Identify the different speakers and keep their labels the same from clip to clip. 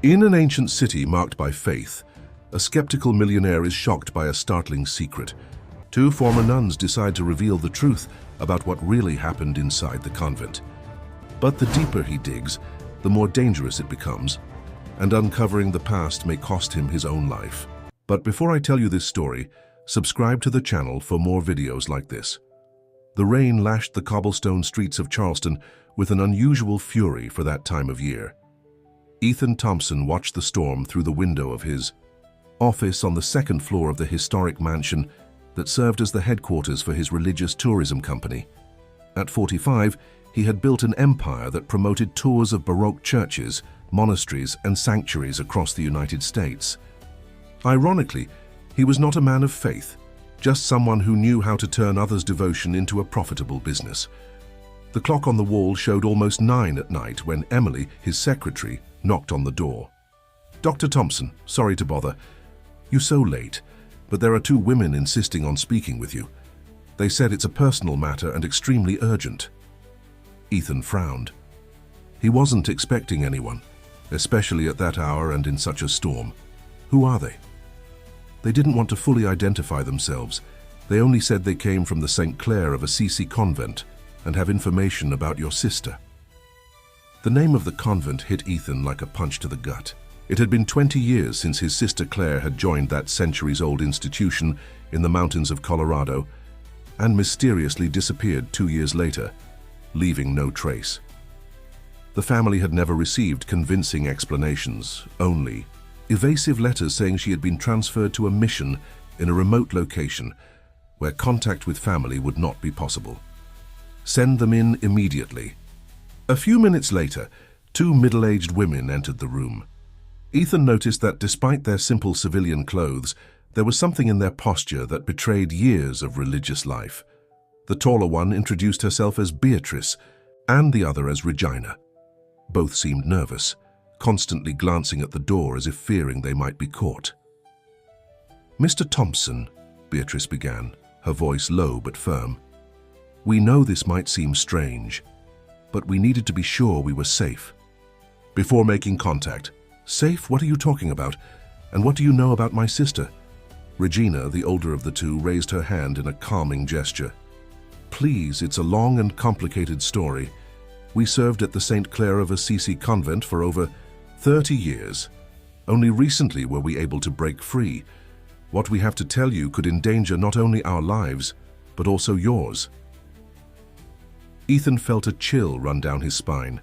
Speaker 1: In an ancient city marked by faith, a skeptical millionaire is shocked by a startling secret. Two former nuns decide to reveal the truth about what really happened inside the convent. But the deeper he digs, the more dangerous it becomes, and uncovering the past may cost him his own life. But before I tell you this story, subscribe to the channel for more videos like this. The rain lashed the cobblestone streets of Charleston with an unusual fury for that time of year. Ethan Thompson watched the storm through the window of his office on the second floor of the historic mansion that served as the headquarters for his religious tourism company. At 45, he had built an empire that promoted tours of Baroque churches, monasteries, and sanctuaries across the United States. Ironically, he was not a man of faith, just someone who knew how to turn others' devotion into a profitable business. The clock on the wall showed almost 9 at night when Emily, his secretary, knocked on the door. "Dr. Thompson, sorry to bother. You're so late, but there are 2 women insisting on speaking with you. They said it's a personal matter and extremely urgent." Ethan frowned. He wasn't expecting anyone, especially at that hour and in such a storm. "Who are they?" They didn't want to fully identify themselves. They only said they came from the St. Clair of Assisi convent and have information about your sister. The name of the convent hit Ethan like a punch to the gut. It had been 20 years since his sister Claire had joined that centuries-old institution in the mountains of Colorado and mysteriously disappeared 2 years later, leaving no trace. The family had never received convincing explanations, only evasive letters saying she had been transferred to a mission in a remote location where contact with family would not be possible. Send them in immediately. A few minutes later, 2 middle-aged women entered the room. Ethan noticed that despite their simple civilian clothes, there was something in their posture that betrayed years of religious life. The taller one introduced herself as Beatrice and the other as Regina. Both seemed nervous, constantly glancing at the door as if fearing they might be caught. "Mr. Thompson," Beatrice began, her voice low but firm, "we know this might seem strange, but we needed to be sure we were safe before making contact." "Safe? What are you talking about? And what do you know about my sister?" Regina, the older of the 2, raised her hand in a calming gesture. "Please, it's a long and complicated story. We served at the St. Clair of Assisi convent for over 30 years. Only recently were we able to break free. What we have to tell you could endanger not only our lives, but also yours." Ethan felt a chill run down his spine.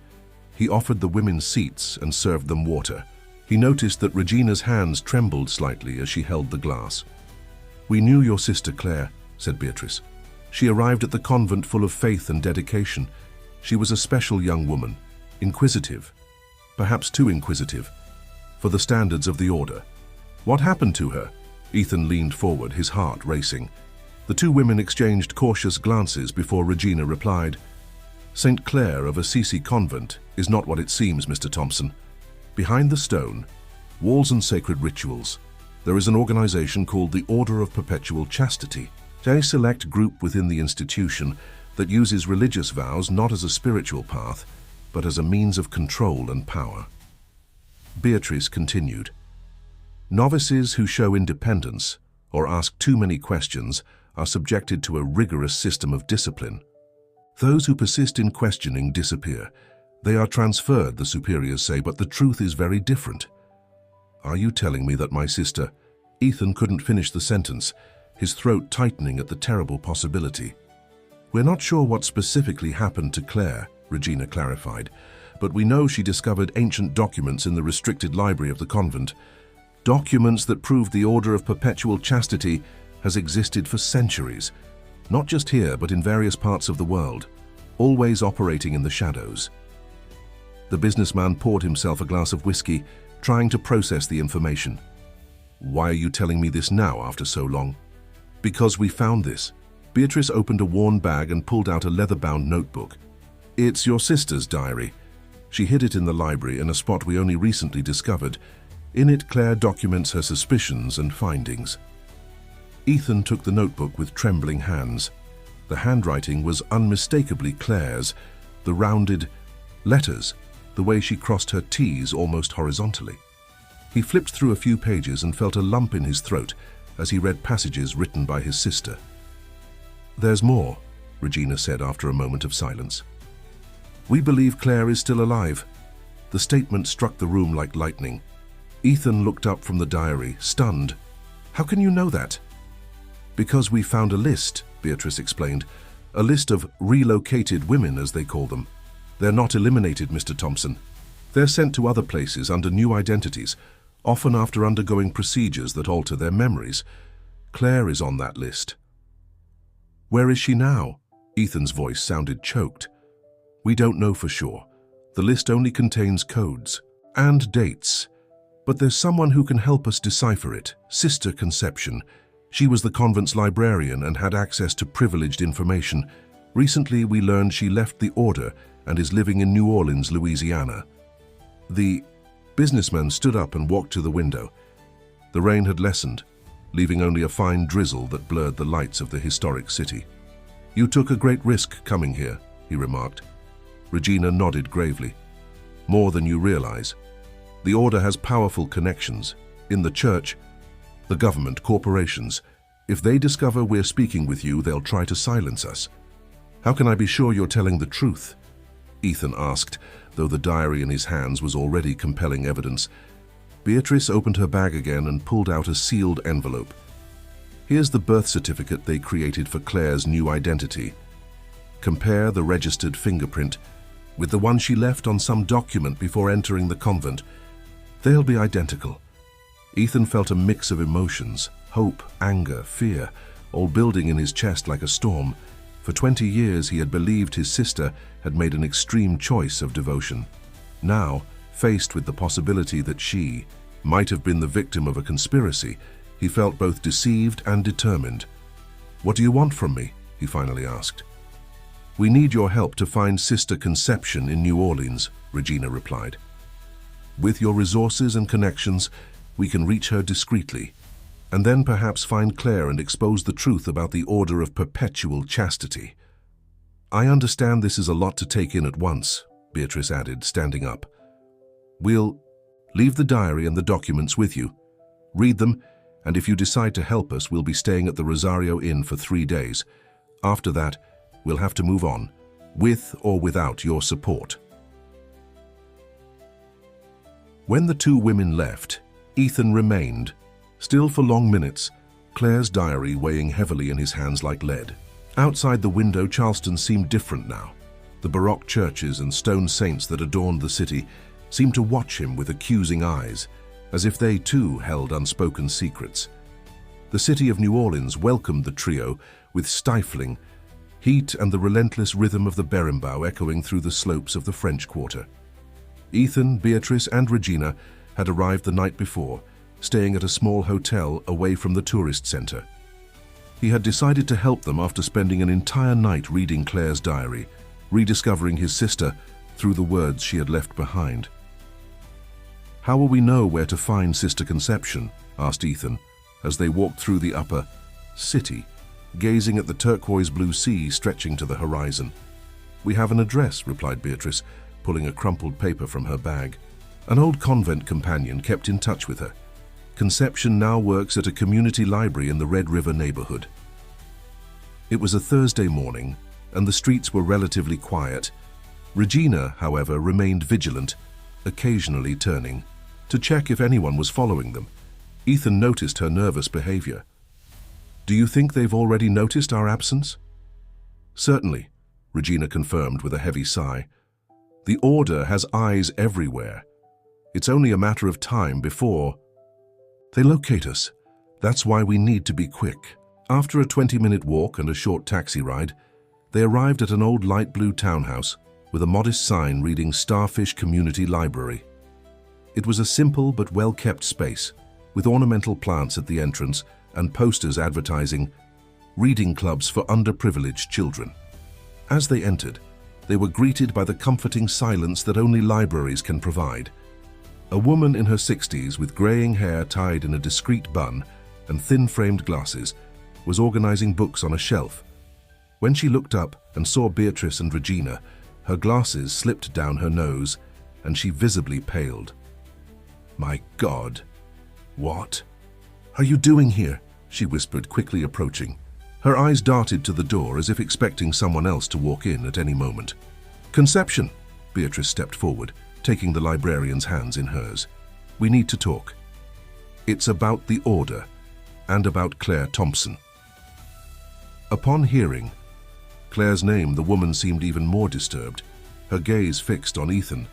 Speaker 1: He offered the women seats and served them water. He noticed that Regina's hands trembled slightly as she held the glass. "We knew your sister Claire," said Beatrice. "She arrived at the convent full of faith and dedication. She was a special young woman, inquisitive, perhaps too inquisitive, for the standards of the order." "What happened to her?" Ethan leaned forward, his heart racing. The 2 women exchanged cautious glances before Regina replied, "St. Clair of Assisi convent is not what it seems, Mr. Thompson. Behind the stone, walls and sacred rituals, there is an organization called the Order of Perpetual Chastity, a select group within the institution that uses religious vows not as a spiritual path, but as a means of control and power." Beatrice continued, "Novices who show independence or ask too many questions are subjected to a rigorous system of discipline. Those who persist in questioning disappear. They are transferred, the superiors say, but the truth is very different." "Are you telling me that my sister—" Ethan couldn't finish the sentence, his throat tightening at the terrible possibility. "We're not sure what specifically happened to Claire," Regina clarified, "but we know she discovered ancient documents in the restricted library of the convent. Documents that prove the Order of Perpetual Chastity has existed for centuries, not just here but in various parts of the world, always operating in the shadows." The businessman poured himself a glass of whiskey, trying to process the information. "Why are you telling me this now after so long?" "Because we found this." Beatrice opened a worn bag and pulled out a leather-bound notebook. "It's your sister's diary. She hid it in the library in a spot we only recently discovered. In it, Claire documents her suspicions and findings." Ethan took the notebook with trembling hands. The handwriting was unmistakably Claire's, the rounded letters, the way she crossed her T's almost horizontally. He flipped through a few pages and felt a lump in his throat as he read passages written by his sister. "There's more," Regina said after a moment of silence. "We believe Claire is still alive." The statement struck the room like lightning. Ethan looked up from the diary, stunned. "How can you know that?" "Because we found a list," Beatrice explained. "A list of relocated women, as they call them. They're not eliminated, Mr. Thompson. They're sent to other places under new identities, often after undergoing procedures that alter their memories. Claire is on that list." "Where is she now?" Ethan's voice sounded choked. "We don't know for sure. The list only contains codes and dates. But there's someone who can help us decipher it, Sister Conception. She was the convent's librarian and had access to privileged information. Recently, we learned she left the order and is living in New Orleans, Louisiana." The businessman stood up and walked to the window. The rain had lessened, leaving only a fine drizzle that blurred the lights of the historic city. "You took a great risk coming here," he remarked. Regina nodded gravely. "More than you realize. The order has powerful connections. In the church, the government, corporations. If they discover we're speaking with you, they'll try to silence us." "How can I be sure you're telling the truth?" Ethan asked, though the diary in his hands was already compelling evidence. Beatrice opened her bag again and pulled out a sealed envelope. "Here's the birth certificate they created for Claire's new identity. Compare the registered fingerprint with the one she left on some document before entering the convent. They'll be identical." Ethan felt a mix of emotions, hope, anger, fear, all building in his chest like a storm. For 20 years he had believed his sister had made an extreme choice of devotion. Now, faced with the possibility that she might have been the victim of a conspiracy, he felt both deceived and determined. "What do you want from me?" he finally asked. "We need your help to find Sister Conception in New Orleans," Regina replied. "With your resources and connections, we can reach her discreetly, and then perhaps find Claire and expose the truth about the Order of Perpetual Chastity." "I understand this is a lot to take in at once," Beatrice added, standing up. "We'll leave the diary and the documents with you. Read them, and if you decide to help us, we'll be staying at the Rosario Inn for 3 days. After that, we'll have to move on, with or without your support." When the two women left, Ethan remained, still for long minutes, Claire's diary weighing heavily in his hands like lead. Outside the window, Charleston seemed different now. The Baroque churches and stone saints that adorned the city seemed to watch him with accusing eyes, as if they too held unspoken secrets. The city of New Orleans welcomed the trio with stifling heat and the relentless rhythm of the berimbau echoing through the slopes of the French Quarter. Ethan, Beatrice, and Regina had arrived the night before, staying at a small hotel away from the tourist center. He had decided to help them after spending an entire night reading Claire's diary, rediscovering his sister through the words she had left behind. "How will we know where to find Sister Conception?" asked Ethan, as they walked through the upper city, gazing at the turquoise blue sea stretching to the horizon. "We have an address," replied Beatrice, pulling a crumpled paper from her bag. An old convent companion kept in touch with her. Conception now works at a community library in the Red River neighborhood. It was a Thursday morning, and the streets were relatively quiet. Regina, however, remained vigilant, occasionally turning to check if anyone was following them. Ethan noticed her nervous behavior. "Do you think they've already noticed our absence?" "Certainly," Regina confirmed with a heavy sigh. "The Order has eyes everywhere. It's only a matter of time before they locate us. That's why we need to be quick." After a 20-minute walk and a short taxi ride, they arrived at an old light blue townhouse with a modest sign reading Starfish Community Library. It was a simple but well-kept space, with ornamental plants at the entrance and posters advertising reading clubs for underprivileged children. As they entered, they were greeted by the comforting silence that only libraries can provide. A woman in her 60s with graying hair tied in a discreet bun and thin-framed glasses was organizing books on a shelf. When she looked up and saw Beatrice and Regina, her glasses slipped down her nose and she visibly paled. My God. What are you doing here? She whispered, quickly approaching. Her eyes darted to the door as if expecting someone else to walk in at any moment. Conception. Beatrice stepped forward, taking the librarian's hands in hers. We need to talk. It's about the Order and about Claire Thompson. Upon hearing Claire's name, the woman seemed even more disturbed, her gaze fixed on Ethan.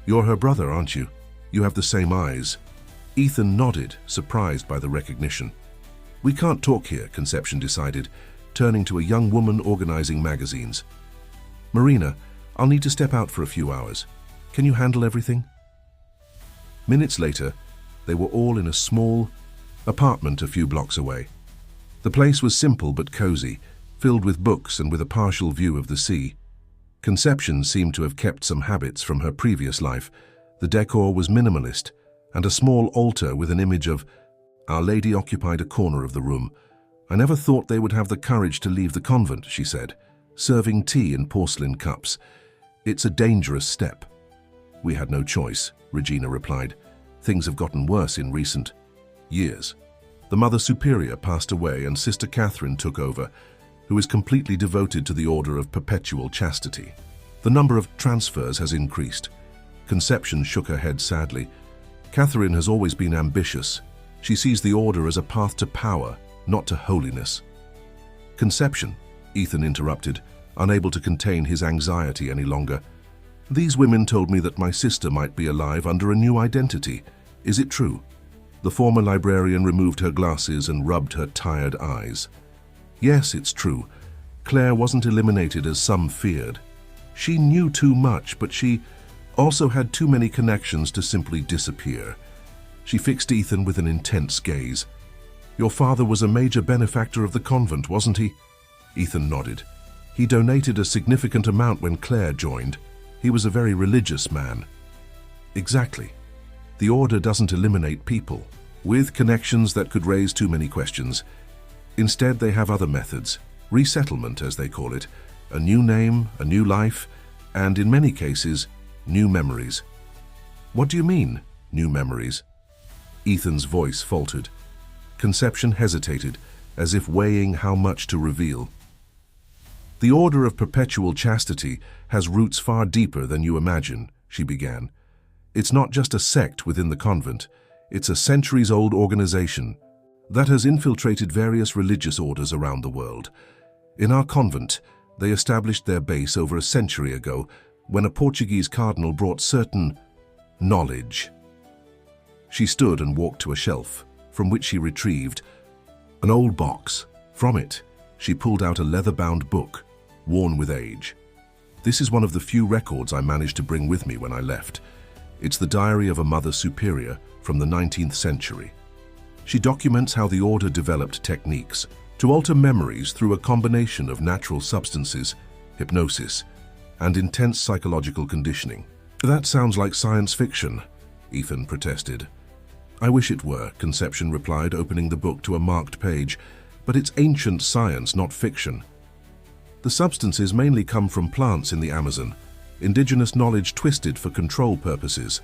Speaker 1: You're her brother, aren't you? You have the same eyes. Ethan nodded, surprised by the recognition. We can't talk here, Conception decided, turning to a young woman organizing magazines. Marina, I'll need to step out for a few hours. Can you handle everything? Minutes later, they were all in a small apartment a few blocks away. The place was simple but cozy, filled with books and with a partial view of the sea. Conception seemed to have kept some habits from her previous life. The decor was minimalist, and a small altar with an image of Our Lady occupied a corner of the room. I never thought they would have the courage to leave the convent, she said, serving tea in porcelain cups. It's a dangerous step. We had no choice, Regina replied. Things have gotten worse in recent years. The Mother Superior passed away and Sister Catherine took over, who is completely devoted to the Order of Perpetual Chastity. The number of transfers has increased. Conception shook her head sadly. Catherine has always been ambitious. She sees the Order as a path to power, not to holiness. Conception, Ethan interrupted, unable to contain his anxiety any longer. These women told me that my sister might be alive under a new identity. Is it true? The former librarian removed her glasses and rubbed her tired eyes. Yes, it's true. Claire wasn't eliminated as some feared. She knew too much, but she also had too many connections to simply disappear. She fixed Ethan with an intense gaze. Your father was a major benefactor of the convent, wasn't he? Ethan nodded. He donated a significant amount when Claire joined. He was a very religious man. Exactly. The Order doesn't eliminate people with connections that could raise too many questions. Instead, they have other methods, resettlement as they call it, a new name, a new life, and in many cases, new memories. What do you mean, new memories? Ethan's voice faltered. Conception hesitated, as if weighing how much to reveal. The Order of Perpetual Chastity has roots far deeper than you imagine, she began. It's not just a sect within the convent, it's a centuries-old organization that has infiltrated various religious orders around the world. In our convent, they established their base over a century ago when a Portuguese cardinal brought certain knowledge. She stood and walked to a shelf, from which she retrieved an old box. From it, she pulled out a leather-bound book, worn with age. This is one of the few records I managed to bring with me when I left. It's the diary of a Mother Superior from the 19th century. She documents how the Order developed techniques to alter memories through a combination of natural substances, hypnosis, and intense psychological conditioning. That sounds like science fiction, Ethan protested. I wish it were, Conception replied, opening the book to a marked page, but it's ancient science, not fiction. The substances mainly come from plants in the Amazon, indigenous knowledge twisted for control purposes.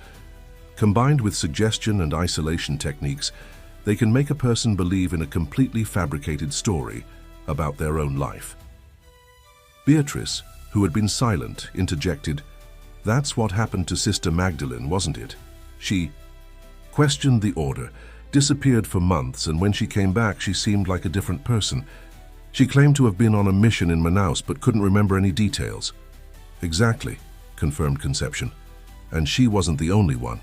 Speaker 1: Combined with suggestion and isolation techniques, they can make a person believe in a completely fabricated story about their own life. Beatrice, who had been silent, interjected, That's what happened to Sister Magdalene, wasn't it? She questioned the Order, disappeared for months, and when she came back, she seemed like a different person. She claimed to have been on a mission in Manaus, but couldn't remember any details. Exactly, confirmed Conception. And she wasn't the only one.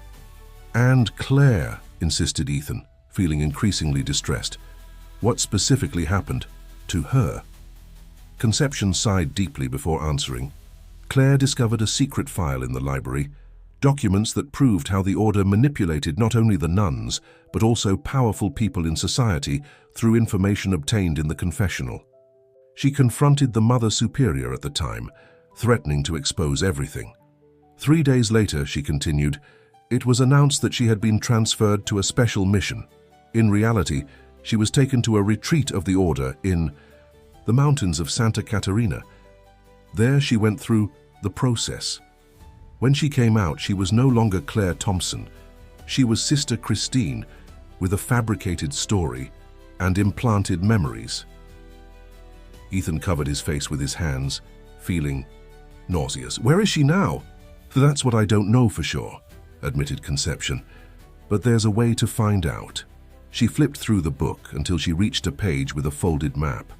Speaker 1: And Claire, insisted Ethan, feeling increasingly distressed. What specifically happened to her? Conception sighed deeply before answering. Claire discovered a secret file in the library, documents that proved how the Order manipulated not only the nuns, but also powerful people in society through information obtained in the confessional. She confronted the Mother Superior at the time, threatening to expose everything. 3 days later, she continued, it was announced that she had been transferred to a special mission. In reality, she was taken to a retreat of the Order in the mountains of Santa Catarina. There she went through the process. When she came out, she was no longer Claire Thompson. She was Sister Christine, with a fabricated story and implanted memories. Ethan covered his face with his hands, feeling nauseous. Where is she now? That's what I don't know for sure, admitted Conception. But there's a way to find out. She flipped through the book until she reached a page with a folded map.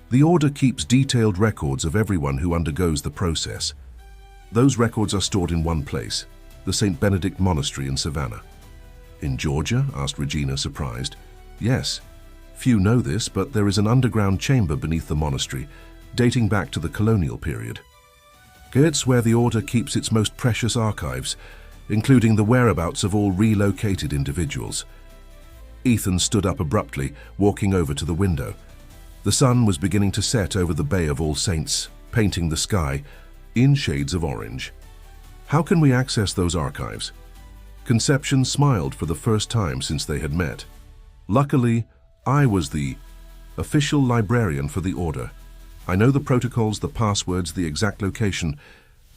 Speaker 1: The Order keeps detailed records of everyone who undergoes the process. Those records are stored in one place, the St. Benedict Monastery in Savannah. In Georgia? Asked Regina, surprised. Yes. Few know this, but there is an underground chamber beneath the monastery, dating back to the colonial period. It's where the Order keeps its most precious archives, including the whereabouts of all relocated individuals. Ethan stood up abruptly, walking over to the window. The sun was beginning to set over the Bay of All Saints, painting the sky in shades of orange. How can we access those archives? Conception smiled for the first time since they had met. Luckily, I was the official librarian for the Order. I know the protocols, the passwords, the exact location,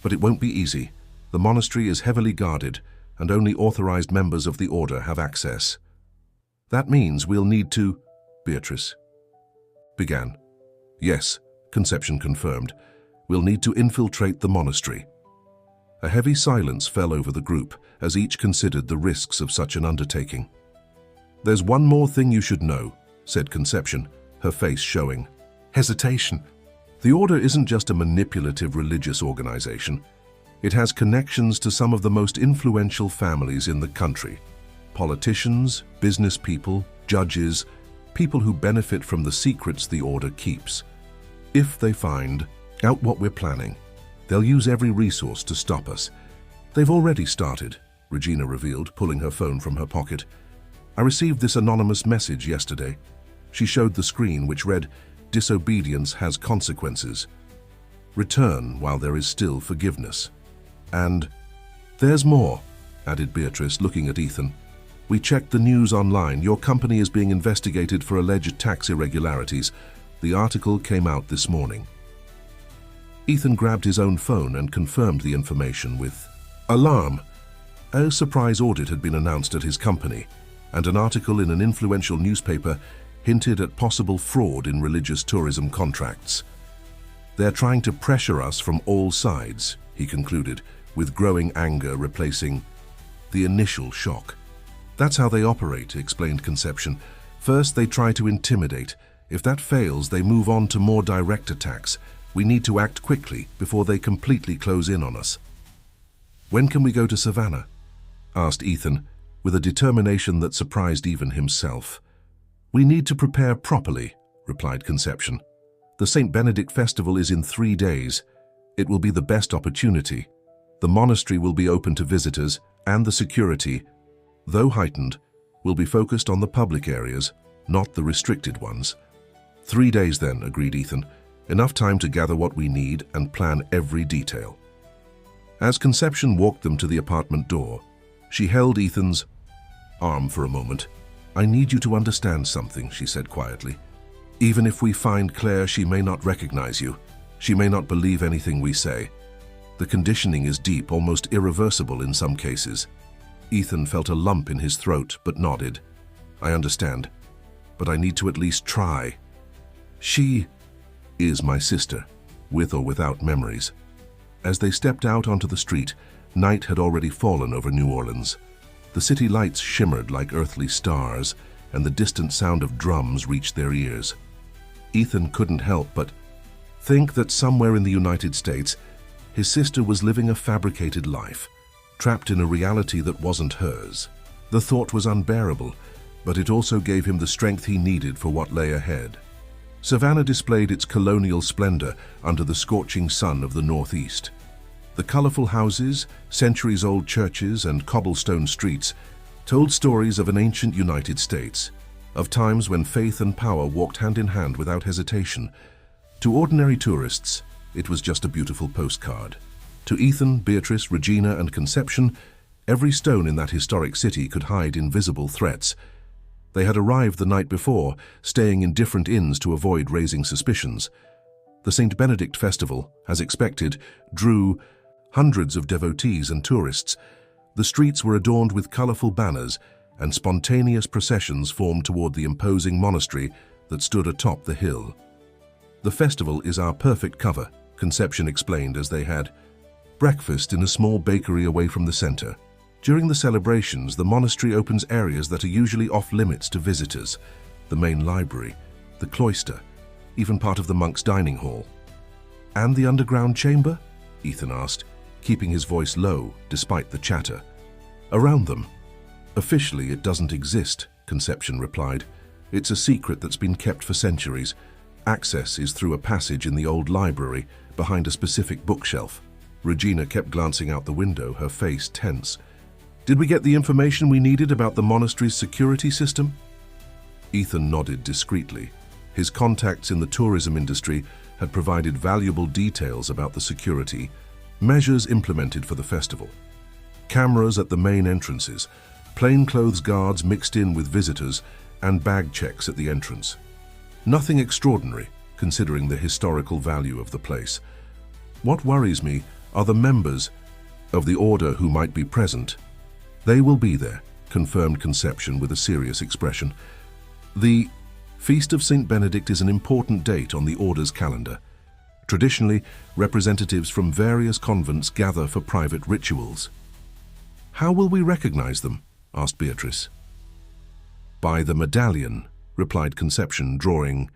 Speaker 1: but it won't be easy. The monastery is heavily guarded, and only authorized members of the Order have access. That means we'll need to... Beatrice began. Yes, Conception confirmed. We'll need to infiltrate the monastery. A heavy silence fell over the group as each considered the risks of such an undertaking. There's one more thing you should know, said Conception, her face showing hesitation. The Order isn't just a manipulative religious organization. It has connections to some of the most influential families in the country. Politicians, business people, judges, people who benefit from the secrets the Order keeps. If they find out what we're planning, they'll use every resource to stop us. They've already started, Regina revealed, pulling her phone from her pocket. I received this anonymous message yesterday. She showed the screen, which read, "Disobedience has consequences. Return while there is still forgiveness." And there's more, added Beatrice, looking at Ethan. We checked the news online. Your company is being investigated for alleged tax irregularities. The article came out this morning. Ethan grabbed his own phone and confirmed the information with alarm. A surprise audit had been announced at his company, and an article in an influential newspaper hinted at possible fraud in religious tourism contracts. They're trying to pressure us from all sides, he concluded, with growing anger replacing the initial shock. That's how they operate, explained Conception. First, they try to intimidate. If that fails, they move on to more direct attacks. We need to act quickly before they completely close in on us. When can we go to Savannah? Asked Ethan, with a determination that surprised even himself. We need to prepare properly, replied Conception. The St. Benedict Festival is in 3 days. It will be the best opportunity. The monastery will be open to visitors, and the security, though heightened, will be focused on the public areas, not the restricted ones. 3 days then, agreed Ethan. Enough time to gather what we need and plan every detail. As Conception walked them to the apartment door, she held Ethan's arm for a moment. I need you to understand something, she said quietly. Even if we find Claire, she may not recognize you. She may not believe anything we say. The conditioning is deep, almost irreversible in some cases. Ethan felt a lump in his throat, but nodded. I understand, but I need to at least try. She is my sister, with or without memories. As they stepped out onto the street, night had already fallen over New Orleans. The city lights shimmered like earthly stars, and the distant sound of drums reached their ears. Ethan couldn't help but think that somewhere in the United States, his sister was living a fabricated life, trapped in a reality that wasn't hers. The thought was unbearable, but it also gave him the strength he needed for what lay ahead. Savannah displayed its colonial splendor under the scorching sun of the northeast. The colorful houses, centuries-old churches, and cobblestone streets told stories of an ancient United States, of times when faith and power walked hand in hand without hesitation. To ordinary tourists, it was just a beautiful postcard. To Ethan, Beatrice, Regina, and Conception, every stone in that historic city could hide invisible threats. They had arrived the night before, staying in different inns to avoid raising suspicions. The St. Benedict Festival, as expected, drew hundreds of devotees and tourists. The streets were adorned with colorful banners, and spontaneous processions formed toward the imposing monastery that stood atop the hill. "The festival is our perfect cover," Conception explained as they had breakfast in a small bakery away from the center. During the celebrations, the monastery opens areas that are usually off-limits to visitors: the main library, the cloister, even part of the monks' dining hall. "And the underground chamber?" Ethan asked, keeping his voice low despite the chatter. "Around them. Officially, it doesn't exist," Conception replied. "It's a secret that's been kept for centuries. Access is through a passage in the old library, behind a specific bookshelf." Regina kept glancing out the window, her face tense. "Did we get the information we needed about the monastery's security system?" Ethan nodded discreetly. His contacts in the tourism industry had provided valuable details about the security measures implemented for the festival. Cameras at the main entrances, plainclothes guards mixed in with visitors, and bag checks at the entrance. Nothing extraordinary, considering the historical value of the place. "What worries me are the members of the Order who might be present." "They will be there," confirmed Conception with a serious expression. "The Feast of St. Benedict is an important date on the Order's calendar. Traditionally, representatives from various convents gather for private rituals." "How will we recognize them?" asked Beatrice. "By the medallion," replied Conception, drawing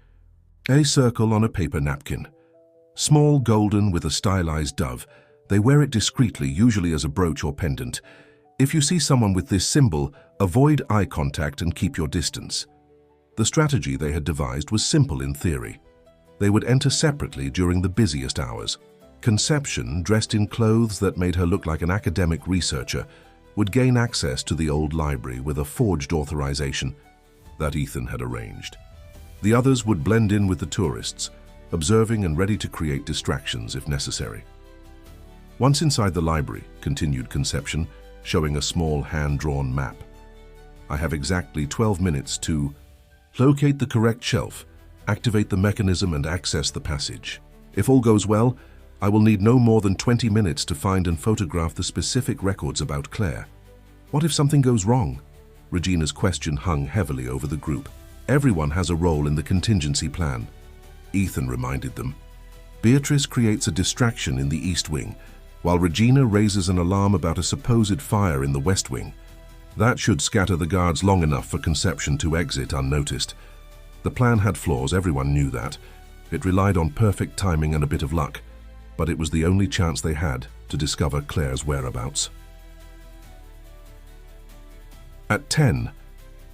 Speaker 1: a circle on a paper napkin. "Small, golden, with a stylized dove. They wear it discreetly, usually as a brooch or pendant. If you see someone with this symbol, avoid eye contact and keep your distance." The strategy they had devised was simple in theory. They would enter separately during the busiest hours. Conception, dressed in clothes that made her look like an academic researcher, would gain access to the old library with a forged authorization that Ethan had arranged. The others would blend in with the tourists, observing and ready to create distractions if necessary. "Once inside the library," continued Conception, showing a small hand-drawn map, "I have exactly 12 minutes to locate the correct shelf, activate the mechanism and access the passage. If all goes well, I will need no more than 20 minutes to find and photograph the specific records about Claire." "What if something goes wrong?" Regina's question hung heavily over the group. "Everyone has a role in the contingency plan," Ethan reminded them. "Beatrice creates a distraction in the East Wing, while Regina raises an alarm about a supposed fire in the West Wing. That should scatter the guards long enough for Conception to exit unnoticed. The plan had flaws, everyone knew that. It relied on perfect timing and a bit of luck, but it was the only chance they had to discover Claire's whereabouts. At 10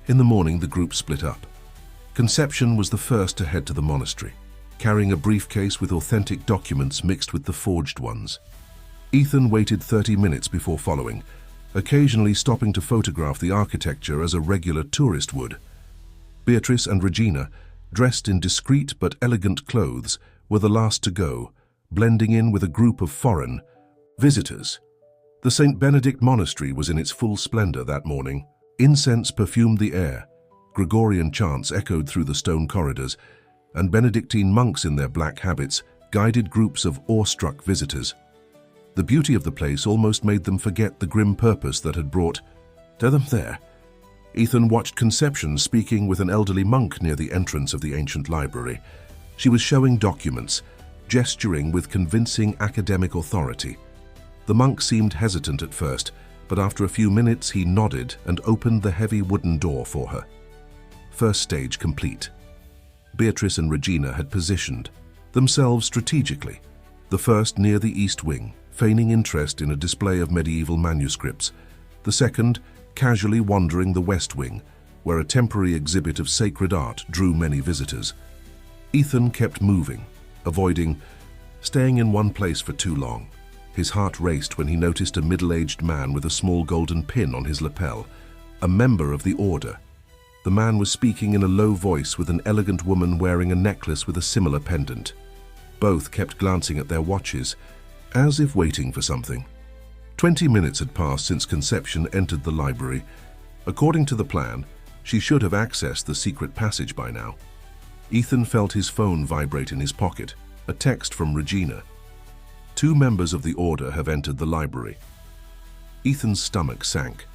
Speaker 1: in the morning, the group split up. Conception was the first to head to the monastery, carrying a briefcase with authentic documents mixed with the forged ones. Ethan waited 30 minutes before following, occasionally stopping to photograph the architecture as a regular tourist would. Beatrice and Regina, dressed in discreet but elegant clothes, were the last to go, blending in with a group of foreign visitors. The St. Benedict Monastery was in its full splendor that morning. Incense perfumed the air, Gregorian chants echoed through the stone corridors, and Benedictine monks in their black habits guided groups of awestruck visitors. The beauty of the place almost made them forget the grim purpose that had brought them there. Ethan watched Conception speaking with an elderly monk near the entrance of the ancient library. She was showing documents, gesturing with convincing academic authority. The monk seemed hesitant at first, but after a few minutes he nodded and opened the heavy wooden door for her. First stage complete. Beatrice and Regina had positioned themselves strategically, the first near the East Wing, feigning interest in a display of medieval manuscripts, the second casually wandering the West Wing, where a temporary exhibit of sacred art drew many visitors. Ethan kept moving, avoiding staying in one place for too long. His heart raced when he noticed a middle-aged man with a small golden pin on his lapel, a member of the Order. The man was speaking in a low voice with an elegant woman wearing a necklace with a similar pendant. Both kept glancing at their watches, as if waiting for something. 20 minutes had passed since Conception entered the library. According to the plan, she should have accessed the secret passage by now. Ethan felt his phone vibrate in his pocket, a text from Regina. 2 members of the Order have entered the library. Ethan's stomach sank.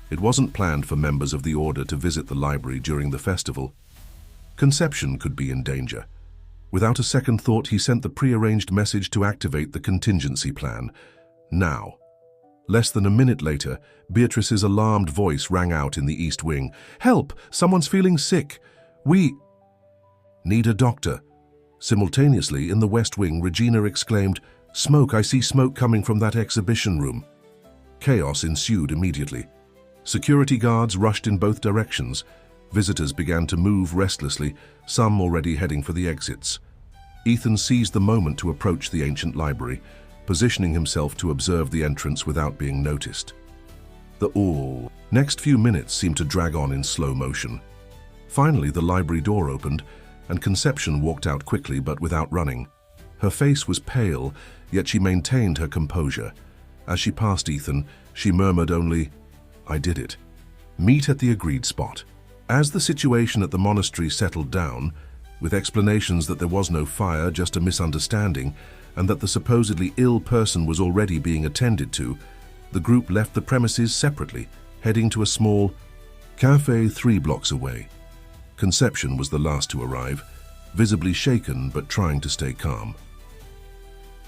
Speaker 1: It wasn't planned for members of the Order to visit the library during the festival. Conception could be in danger. Without a second thought, he sent the pre-arranged message to activate the contingency plan. Now. Less than a minute later, Beatrice's alarmed voice rang out in the East Wing. "Help! Someone's feeling sick. We need a doctor." Simultaneously, in the West Wing, Regina exclaimed, "Smoke! I see smoke coming from that exhibition room." Chaos ensued immediately. Security guards rushed in both directions. Visitors began to move restlessly, some already heading for the exits. Ethan seized the moment to approach the ancient library, positioning himself to observe the entrance without being noticed. The next few minutes seemed to drag on in slow motion. Finally, the library door opened, and Conception walked out quickly but without running. Her face was pale, yet she maintained her composure. As she passed Ethan, she murmured only, "I did it. Meet at the agreed spot." As the situation at the monastery settled down, with explanations that there was no fire, just a misunderstanding, and that the supposedly ill person was already being attended to, the group left the premises separately, heading to a small cafe 3 blocks away. Conception was the last to arrive, visibly shaken but trying to stay calm.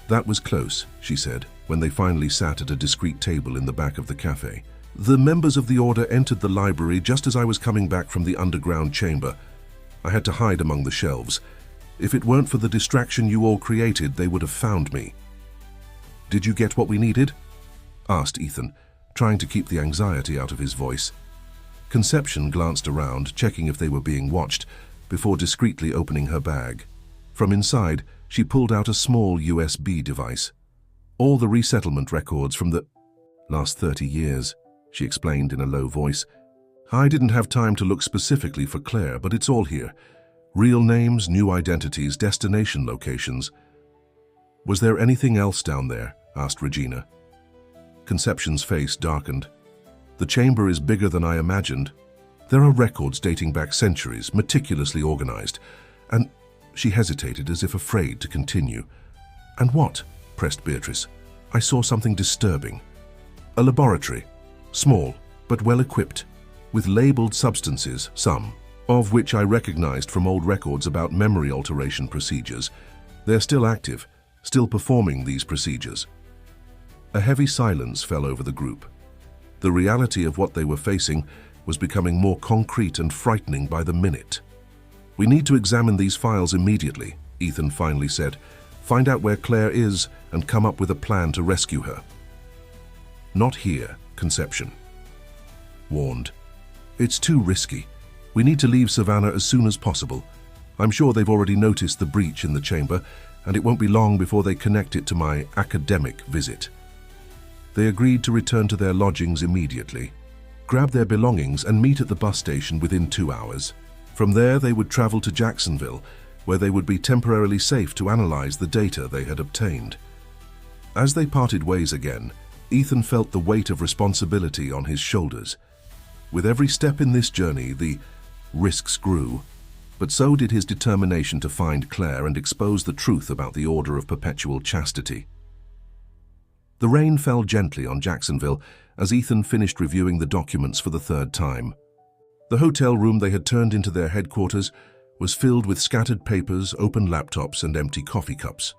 Speaker 1: "That was close," she said, when they finally sat at a discreet table in the back of the cafe. "The members of the Order entered the library just as I was coming back from the underground chamber. I had to hide among the shelves. If it weren't for the distraction you all created, they would have found me." "Did you get what we needed?" asked Ethan, trying to keep the anxiety out of his voice. Conception glanced around, checking if they were being watched, before discreetly opening her bag. From inside, she pulled out a small USB device. "All the resettlement records from the last 30 years, she explained in a low voice. "I didn't have time to look specifically for Claire, but it's all here. Real names, new identities, destination locations." "Was there anything else down there?" asked Regina. Conception's face darkened. "The chamber is bigger than I imagined. There are records dating back centuries, meticulously organized." And she hesitated as if afraid to continue. "And what?" pressed Beatrice. "I saw something disturbing. A laboratory, small but well equipped, with labeled substances, some of which I recognized from old records about memory alteration procedures. They're still active, still performing these procedures." A heavy silence fell over the group. The reality of what they were facing was becoming more concrete and frightening by the minute. "We need to examine these files immediately," Ethan finally said. "Find out where Claire is and come up with a plan to rescue her." "Not here," Conception warned. "It's too risky. We need to leave Savannah as soon as possible. I'm sure they've already noticed the breach in the chamber, and it won't be long before they connect it to my academic visit." They agreed to return to their lodgings immediately, grab their belongings, and meet at the bus station within 2 hours. From there, they would travel to Jacksonville, where they would be temporarily safe to analyze the data they had obtained. As they parted ways again, Ethan felt the weight of responsibility on his shoulders. With every step in this journey, the risks grew, but so did his determination to find Claire and expose the truth about the Order of Perpetual Chastity. The rain fell gently on Jacksonville as Ethan finished reviewing the documents for the 3rd time. The hotel room they had turned into their headquarters was filled with scattered papers, open laptops, and empty coffee cups.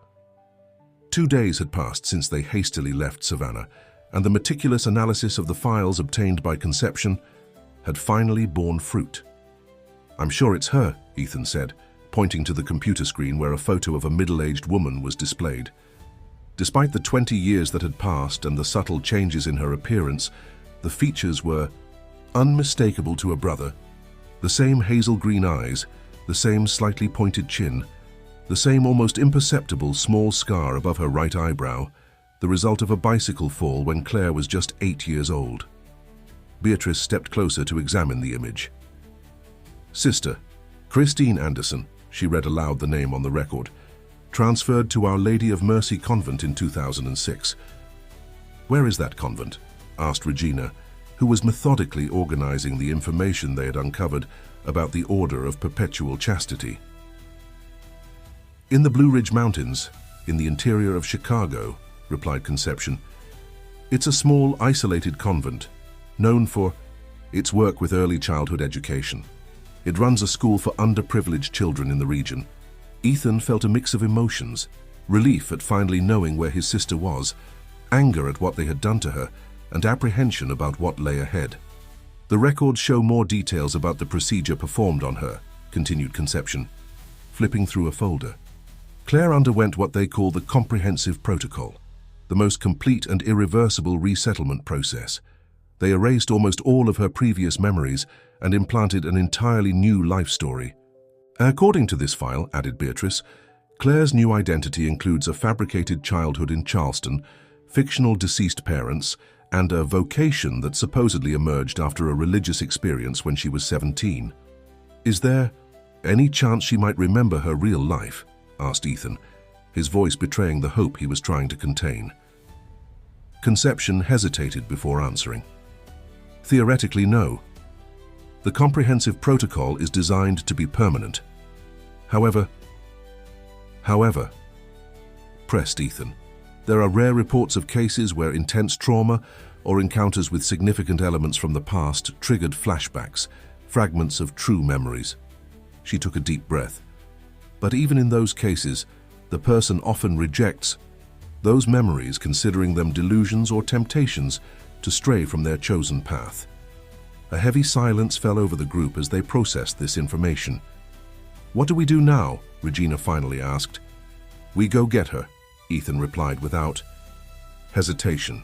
Speaker 1: 2 days had passed since they hastily left Savannah, and the meticulous analysis of the files obtained by Conception had finally borne fruit. "I'm sure it's her," Ethan said, pointing to the computer screen where a photo of a middle-aged woman was displayed. Despite the 20 years that had passed and the subtle changes in her appearance, the features were unmistakable to a brother. The same hazel green eyes, the same slightly pointed chin, the same almost imperceptible small scar above her right eyebrow, the result of a bicycle fall when Claire was just 8 years old. Beatrice stepped closer to examine the image. "Sister, Christine Anderson," she read aloud the name on the record, "transferred to Our Lady of Mercy Convent in 2006. "Where is that convent?" asked Regina, who was methodically organizing the information they had uncovered about the Order of Perpetual Chastity. "In the Blue Ridge Mountains, in the interior of Chicago," replied Conception. It's a small, isolated convent, known for its work with early childhood education. It runs a school for underprivileged children in the region. Ethan felt a mix of emotions: relief at finally knowing where his sister was, anger at what they had done to her, and apprehension about what lay ahead. The records show more details about the procedure performed on her, continued Conception, flipping through a folder. Claire underwent what they call the comprehensive protocol, the most complete and irreversible resettlement process. They erased almost all of her previous memories and implanted an entirely new life story. According to this file, added Beatrice, Claire's new identity includes a fabricated childhood in Charleston, fictional deceased parents, and a vocation that supposedly emerged after a religious experience when she was 17. Is there any chance she might remember her real life? Asked Ethan, his voice betraying the hope he was trying to contain. Conception hesitated before answering. Theoretically, no. The comprehensive protocol is designed to be permanent. However, pressed Ethan, there are rare reports of cases where intense trauma or encounters with significant elements from the past triggered flashbacks, fragments of true memories. She took a deep breath. But even in those cases, the person often rejects those memories, considering them delusions or temptations to stray from their chosen path. A heavy silence fell over the group as they processed this information. "What do we do now?" Regina finally asked. "We go get her," Ethan replied without hesitation.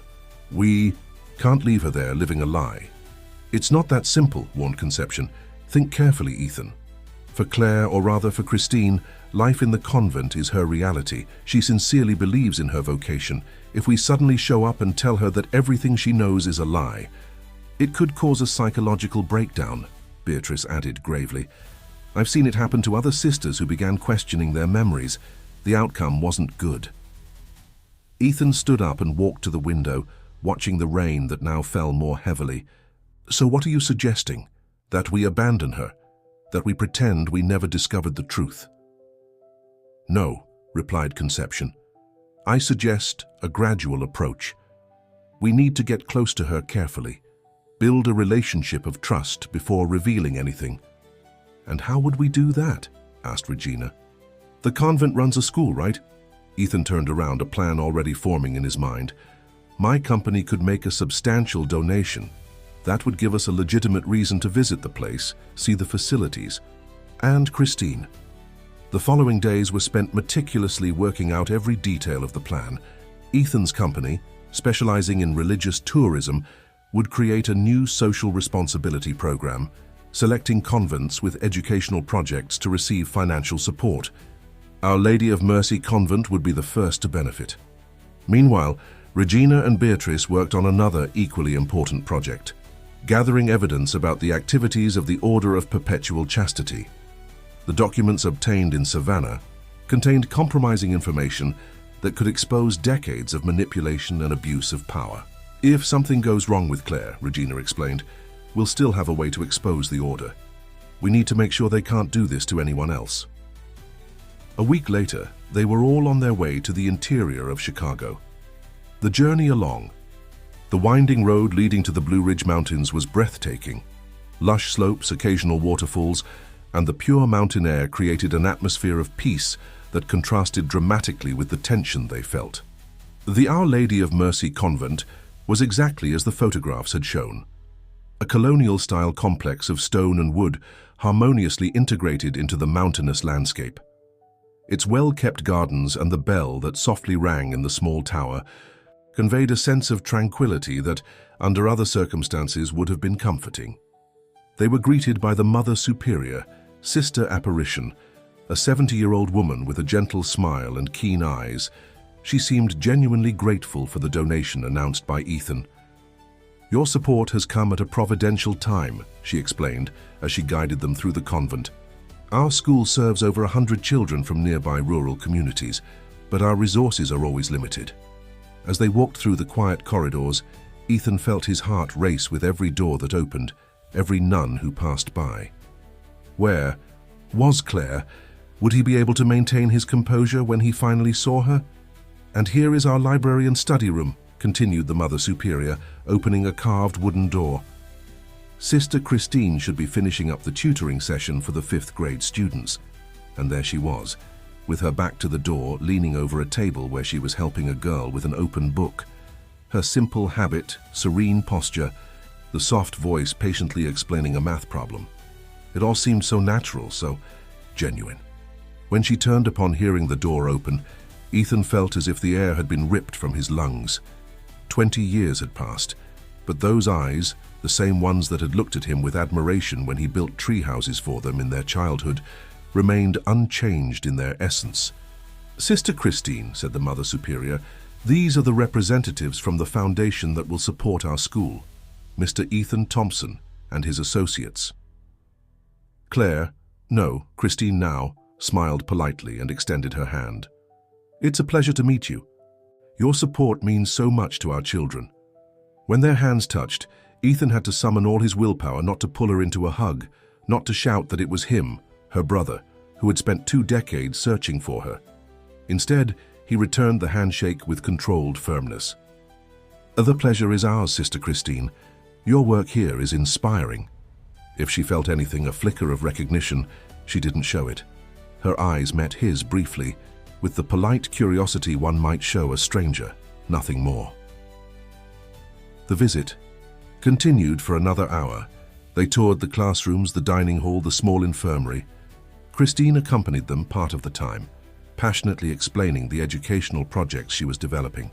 Speaker 1: "We can't leave her there living a lie." "It's not that simple," warned Conception. "Think carefully, Ethan. For Claire, or rather for Christine, life in the convent is her reality. She sincerely believes in her vocation. If we suddenly show up and tell her that everything she knows is a lie, it could cause a psychological breakdown," Beatrice added gravely. "I've seen it happen to other sisters who began questioning their memories. The outcome wasn't good." Ethan stood up and walked to the window, watching the rain that now fell more heavily. "So what are you suggesting? That we abandon her? That we pretend we never discovered the truth?" "No," replied Conception. "I suggest a gradual approach. We need to get close to her carefully, build a relationship of trust before revealing anything." "And how would we do that?" asked Regina. "The convent runs a school, right?" Ethan turned around, a plan already forming in his mind. "My company could make a substantial donation. That would give us a legitimate reason to visit the place, see the facilities, and Christine." The following days were spent meticulously working out every detail of the plan. Ethan's company, specializing in religious tourism, would create a new social responsibility program, selecting convents with educational projects to receive financial support. Our Lady of Mercy Convent would be the first to benefit. Meanwhile, Regina and Beatrice worked on another equally important project, gathering evidence about the activities of the Order of Perpetual Chastity. The documents obtained in Savannah contained compromising information that could expose decades of manipulation and abuse of power. "If something goes wrong with Claire," Regina explained, "we'll still have a way to expose the Order. We need to make sure they can't do this to anyone else." A week later, they were all on their way to the interior of Chicago. The journey along, the winding road leading to the Blue Ridge Mountains, was breathtaking. Lush slopes, occasional waterfalls, and the pure mountain air created an atmosphere of peace that contrasted dramatically with the tension they felt. The Our Lady of Mercy Convent was exactly as the photographs had shown. A colonial-style complex of stone and wood harmoniously integrated into the mountainous landscape. Its well-kept gardens and the bell that softly rang in the small tower conveyed a sense of tranquility that, under other circumstances, would have been comforting. They were greeted by the Mother Superior, Sister Apparition, a 70-year-old woman with a gentle smile and keen eyes. She seemed genuinely grateful for the donation announced by Ethan. "Your support has come at a providential time," she explained as she guided them through the convent. "Our school serves over 100 children from nearby rural communities, but our resources are always limited." As they walked through the quiet corridors, Ethan felt his heart race with every door that opened, every nun who passed by. Where was Claire? Would he be able to maintain his composure when he finally saw her? "And here is our library and study room," continued the Mother Superior, opening a carved wooden door. Sister Christine should be finishing up the tutoring session for the 5th grade students. And there she was, with her back to the door, leaning over a table where she was helping a girl with an open book. Her simple habit, serene posture, the soft voice patiently explaining a math problem. It all seemed so natural, so genuine. When she turned upon hearing the door open, Ethan felt as if the air had been ripped from his lungs. 20 years had passed, but those eyes, the same ones that had looked at him with admiration when he built tree houses for them in their childhood, remained unchanged in their essence. "Sister Christine," said the Mother Superior, "these are the representatives from the foundation that will support our school, Mr. Ethan Thompson and his associates." Claire, no, Christine now, smiled politely and extended her hand. "It's a pleasure to meet you. Your support means so much to our children." When their hands touched, Ethan had to summon all his willpower not to pull her into a hug, not to shout that it was him, her brother, who had spent 2 decades searching for her. Instead, he returned the handshake with controlled firmness. "The pleasure is ours, Sister Christine. Your work here is inspiring." If she felt anything, a flicker of recognition, she didn't show it. Her eyes met his briefly, with the polite curiosity one might show a stranger, nothing more. The visit continued for another hour. They toured the classrooms, the dining hall, the small infirmary. Christine accompanied them part of the time, passionately explaining the educational projects she was developing.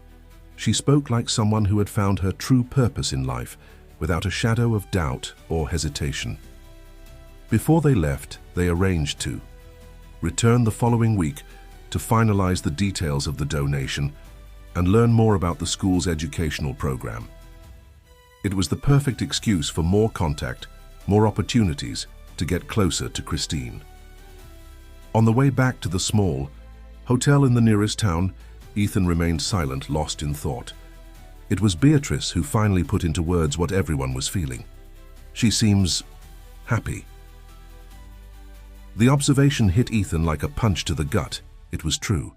Speaker 1: She spoke like someone who had found her true purpose in life, without a shadow of doubt or hesitation. Before they left, they arranged to return the following week to finalize the details of the donation and learn more about the school's educational program. It was the perfect excuse for more contact, more opportunities to get closer to Christine. On the way back to the small hotel in the nearest town, Ethan remained silent, lost in thought. It was Beatrice who finally put into words what everyone was feeling. "She seems happy." The observation hit Ethan like a punch to the gut. It was true.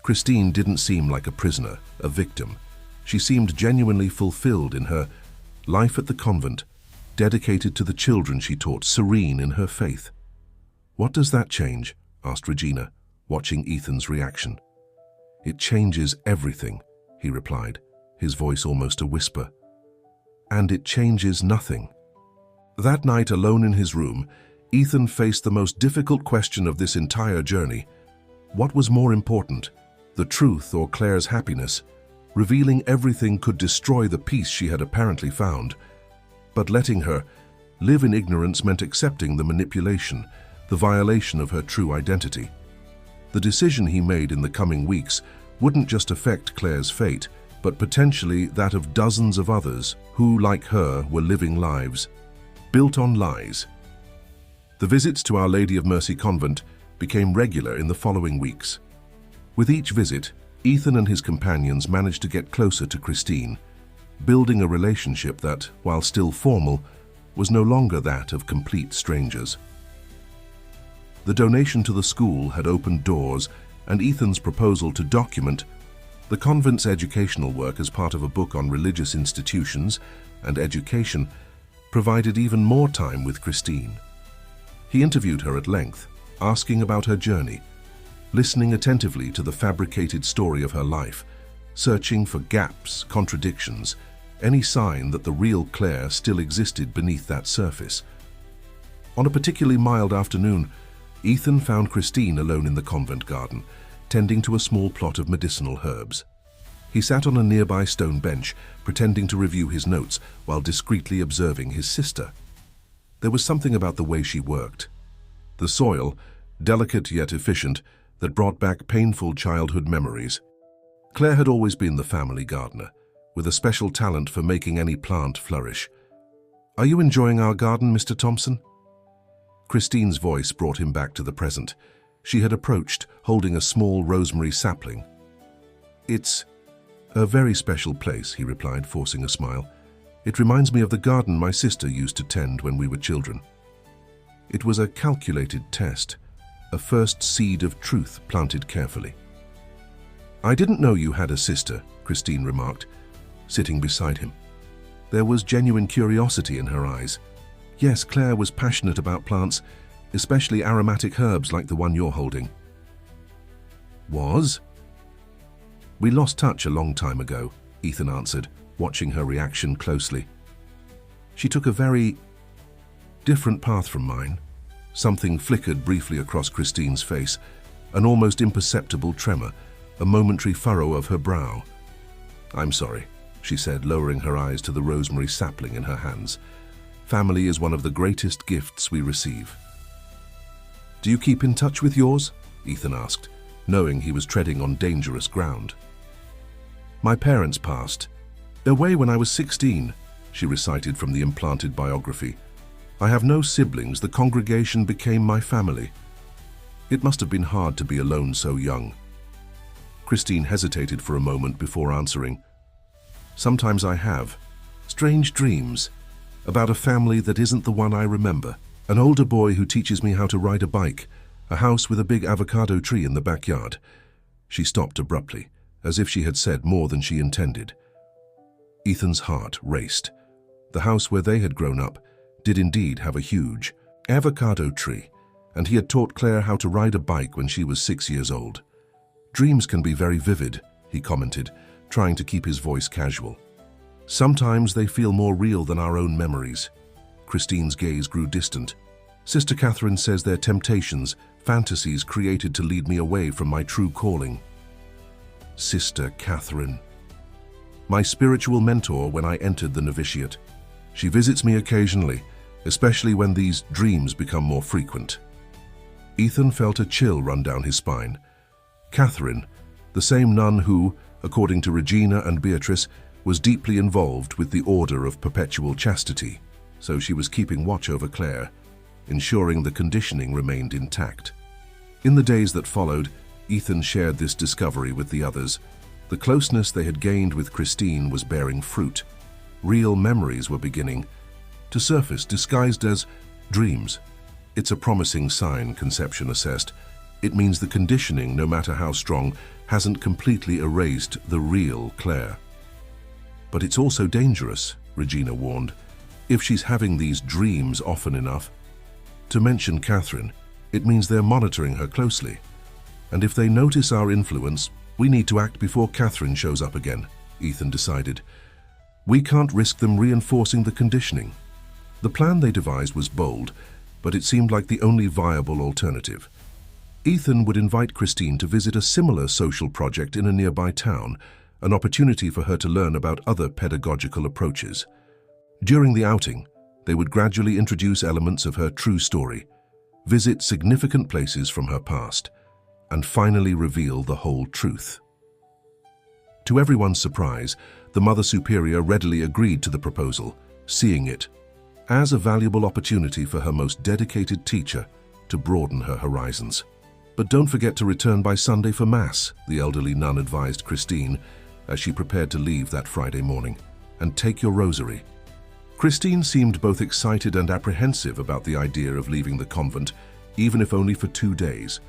Speaker 1: Christine didn't seem like a prisoner, a victim. She seemed genuinely fulfilled in her life at the convent, dedicated to the children she taught, serene in her faith. "What does that change?" asked Regina, watching Ethan's reaction. "It changes everything," he replied, his voice almost a whisper. "And it changes nothing." That night, alone in his room, Ethan faced the most difficult question of this entire journey. What was more important, the truth or Claire's happiness? Revealing everything could destroy the peace she had apparently found. But letting her live in ignorance meant accepting the manipulation, the violation of her true identity. The decision he made in the coming weeks wouldn't just affect Claire's fate, but potentially that of dozens of others who, like her, were living lives built on lies. The visits to Our Lady of Mercy Convent became regular in the following weeks. With each visit, Ethan and his companions managed to get closer to Christine, building a relationship that, while still formal, was no longer that of complete strangers. The donation to the school had opened doors, and Ethan's proposal to document the convent's educational work as part of a book on religious institutions and education provided even more time with Christine. He interviewed her at length, asking about her journey, listening attentively to the fabricated story of her life, searching for gaps, contradictions, any sign that the real Claire still existed beneath that surface. On a particularly mild afternoon, Ethan found Christine alone in the convent garden, tending to a small plot of medicinal herbs. He sat on a nearby stone bench, pretending to review his notes while discreetly observing his sister. There was something about the way she worked. The soil, delicate yet efficient, that brought back painful childhood memories. Claire had always been the family gardener, with a special talent for making any plant flourish. "Are you enjoying our garden, Mr. Thompson?" Christine's voice brought him back to the present. She had approached, holding a small rosemary sapling. "It's a very special place," he replied, forcing a smile. "It reminds me of the garden my sister used to tend when we were children." It was a calculated test, a first seed of truth planted carefully. "I didn't know you had a sister," Christine remarked. sitting beside him. There was genuine curiosity in her eyes. Yes, Claire was passionate about plants, especially aromatic herbs like the one you're holding. Was? We lost touch a long time ago, Ethan answered, watching her reaction closely. She took a very different path from mine. Something flickered briefly across Christine's face, an almost imperceptible tremor, a momentary furrow of her brow. I'm sorry, she said, lowering her eyes to the rosemary sapling in her hands. Family is one of the greatest gifts we receive. Do you keep in touch with yours? Ethan asked, knowing he was treading on dangerous ground. My parents passed away when I was 16, she recited from the implanted biography. I have no siblings. The congregation became my family. It must have been hard to be alone so young. Christine hesitated for a moment before answering. Sometimes I have strange dreams about a family that isn't the one I remember. An older boy who teaches me how to ride a bike, a house with a big avocado tree in the backyard. She stopped abruptly, as if she had said more than she intended. Ethan's heart raced. The house where they had grown up did indeed have a huge avocado tree, and he had taught Claire how to ride a bike when she was 6 years old. Dreams can be very vivid, he commented, trying to keep his voice casual. Sometimes they feel more real than our own memories. Christine's gaze grew distant. Sister Catherine says they're temptations, fantasies created to lead me away from my true calling. Sister Catherine. My spiritual mentor when I entered the novitiate. She visits me occasionally, especially when these dreams become more frequent. Ethan felt a chill run down his spine. Catherine, the same nun who, according to Regina and Beatrice, was deeply involved with the Order of Perpetual Chastity, so she was keeping watch over Claire, ensuring the conditioning remained intact. In the days that followed, Ethan shared this discovery with the others. The closeness they had gained with Christine was bearing fruit. Real memories were beginning to surface, disguised as dreams. It's a promising sign, Conception assessed. It means the conditioning, no matter how strong, hasn't completely erased the real Claire. But it's also dangerous, Regina warned, if she's having these dreams often enough. To mention Catherine, it means they're monitoring her closely. And if they notice our influence, we need to act before Catherine shows up again, Ethan decided. We can't risk them reinforcing the conditioning. The plan they devised was bold, but it seemed like the only viable alternative. Ethan would invite Christine to visit a similar social project in a nearby town, an opportunity for her to learn about other pedagogical approaches. During the outing, they would gradually introduce elements of her true story, visit significant places from her past, and finally reveal the whole truth. To everyone's surprise, the Mother Superior readily agreed to the proposal, seeing it as a valuable opportunity for her most dedicated teacher to broaden her horizons. But don't forget to return by Sunday for Mass, the elderly nun advised Christine as she prepared to leave that Friday morning, and take your rosary. Christine seemed both excited and apprehensive about the idea of leaving the convent, even if only for 2 days.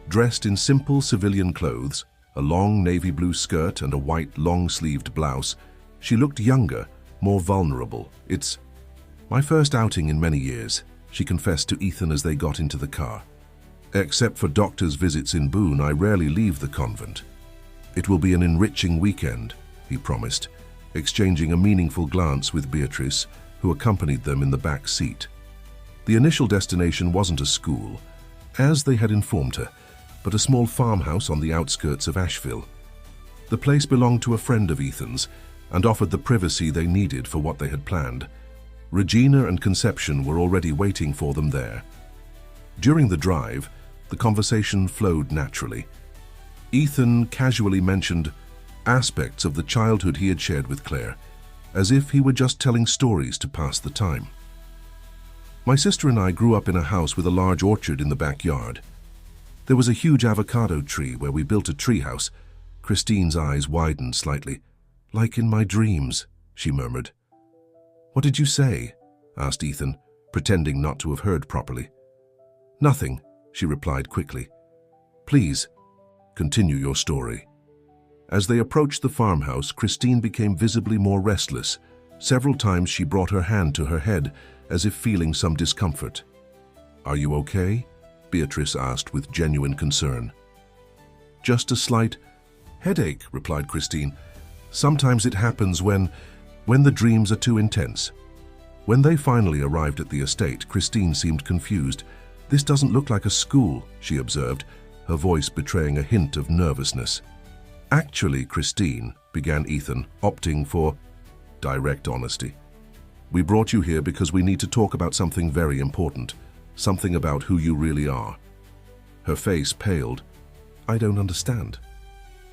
Speaker 1: Dressed in simple civilian clothes, a long navy blue skirt and a white long-sleeved blouse, she looked younger, more vulnerable. It's my first outing in many years, she confessed to Ethan as they got into the car. Except for doctor's visits in Boone, I rarely leave the convent. It will be an enriching weekend, he promised, exchanging a meaningful glance with Beatrice, who accompanied them in the back seat. The initial destination wasn't a school, as they had informed her, but a small farmhouse on the outskirts of Asheville. The place belonged to a friend of Ethan's and offered the privacy they needed for what they had planned. Regina and Conception were already waiting for them there. During the drive, the conversation flowed naturally. Ethan casually mentioned aspects of the childhood he had shared with Claire, as if he were just telling stories to pass the time. My sister and I grew up in a house with a large orchard in the backyard. There was a huge avocado tree where we built a treehouse. Christine's eyes widened slightly. Like in my dreams, she murmured. What did you say? Asked Ethan, pretending not to have heard properly. Nothing, she replied quickly. Please, continue your story. As they approached the farmhouse, Christine became visibly more restless. Several times she brought her hand to her head, as if feeling some discomfort. "Are you okay?" Beatrice asked with genuine concern. "Just a slight headache," replied Christine. "Sometimes it happens when the dreams are too intense." When they finally arrived at the estate, Christine seemed confused. "This doesn't look like a school," she observed, her voice betraying a hint of nervousness. "Actually, Christine," began Ethan, opting for direct honesty, "we brought you here because we need to talk about something very important, something about who you really are." Her face paled. "I don't understand."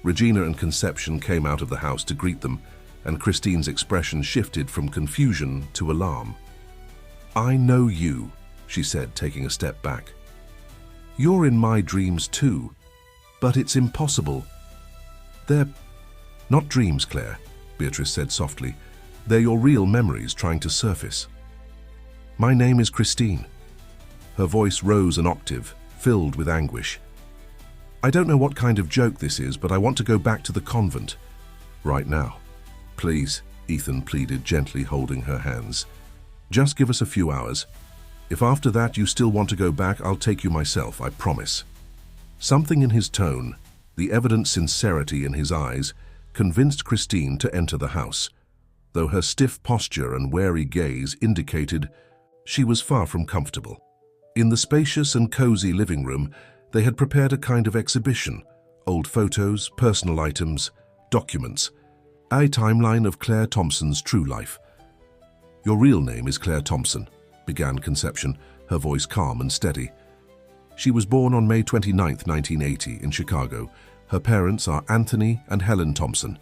Speaker 1: Regina and Conception came out of the house to greet them, and Christine's expression shifted from confusion to alarm. "I know you," she said, taking a step back. "You're in my dreams too, but it's impossible." "They're not dreams, Claire," Beatrice said softly. "They're your real memories trying to surface." "My name is Christine." Her voice rose an octave, filled with anguish. "I don't know what kind of joke this is, but I want to go back to the convent. Right now. Please," Ethan pleaded, gently holding her hands. "Just give us a few hours. If after that you still want to go back, I'll take you myself, I promise." Something in his tone, the evident sincerity in his eyes, convinced Christine to enter the house, though her stiff posture and wary gaze indicated she was far from comfortable. In the spacious and cozy living room, they had prepared a kind of exhibition: old photos, personal items, documents, a timeline of Claire Thompson's true life. "Your real name is Claire Thompson," began Conception, her voice calm and steady. "She was born on May 29, 1980, in Chicago. Her parents are Anthony and Helen Thompson.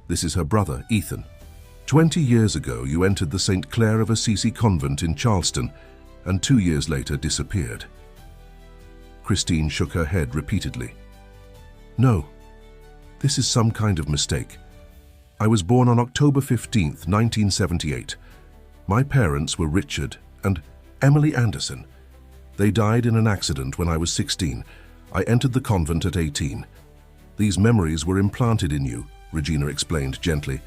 Speaker 1: This is her brother, Ethan. 20 years ago, you entered the St. Clare of Assisi convent in Charleston, and 2 years later disappeared." Christine shook her head repeatedly. "No, this is some kind of mistake. I was born on October 15, 1978. My parents were Richard and Emily Anderson. They died in an accident when I was 16. I entered the convent at 18. These memories were implanted in you," Regina explained gently.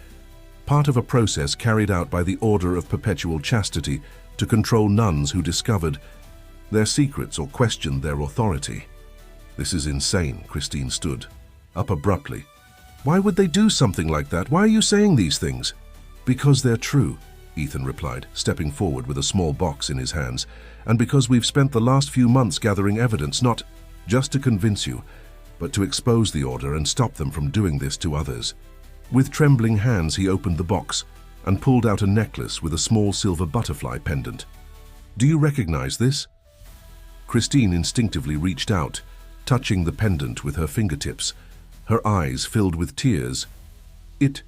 Speaker 1: "Part of a process carried out by the Order of Perpetual Chastity to control nuns who discovered their secrets or questioned their authority." "This is insane," Christine stood up abruptly. "Why would they do something like that? Why are you saying these things?" "Because they're true," Ethan replied, stepping forward with a small box in his hands. "And because we've spent the last few months gathering evidence, not just to convince you, but to expose the order and stop them from doing this to others." With trembling hands, he opened the box and pulled out a necklace with a small silver butterfly pendant. "Do you recognize this?" Christine instinctively reached out, touching the pendant with her fingertips. Her eyes filled with tears. "It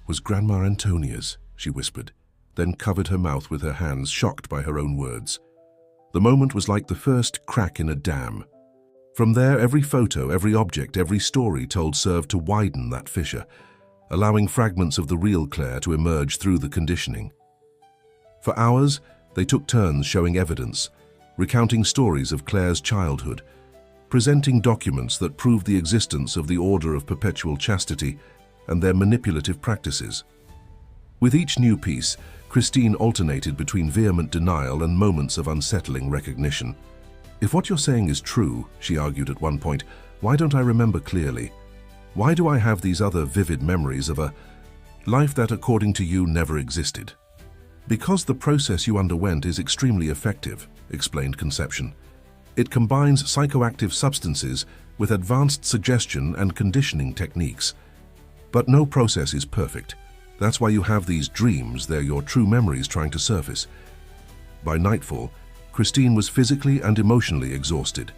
Speaker 1: was Grandma Antonia's," she whispered, then covered her mouth with her hands, shocked by her own words. The moment was like the first crack in a dam. From there, every photo, every object, every story told served to widen that fissure, allowing fragments of the real Claire to emerge through the conditioning. For hours, they took turns showing evidence, recounting stories of Claire's childhood, presenting documents that proved the existence of the Order of Perpetual Chastity and their manipulative practices. With each new piece, Christine alternated between vehement denial and moments of unsettling recognition. "If what you're saying is true," she argued at one point, "why don't I remember clearly? Why do I have these other vivid memories of a life that, according to you, never existed?" "Because the process you underwent is extremely effective," explained Conception. "It combines psychoactive substances with advanced suggestion and conditioning techniques. But no process is perfect. That's why you have these dreams. They're your true memories trying to surface." By nightfall, Christine was physically and emotionally exhausted.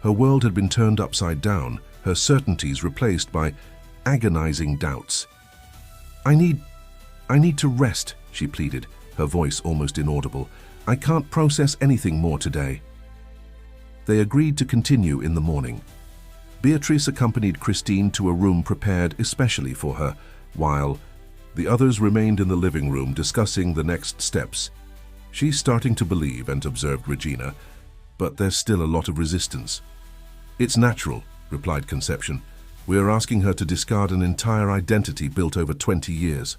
Speaker 1: Her world had been turned upside down, her certainties replaced by agonizing doubts. I need to rest," she pleaded, her voice almost inaudible. "I can't process anything more today." They agreed to continue in the morning. Beatrice accompanied Christine to a room prepared especially for her, while the others remained in the living room discussing the next steps. "She's starting to believe," observed Regina, "but there's still a lot of resistance." "It's natural," replied Conception. We are asking her to discard an entire identity built over 20 years.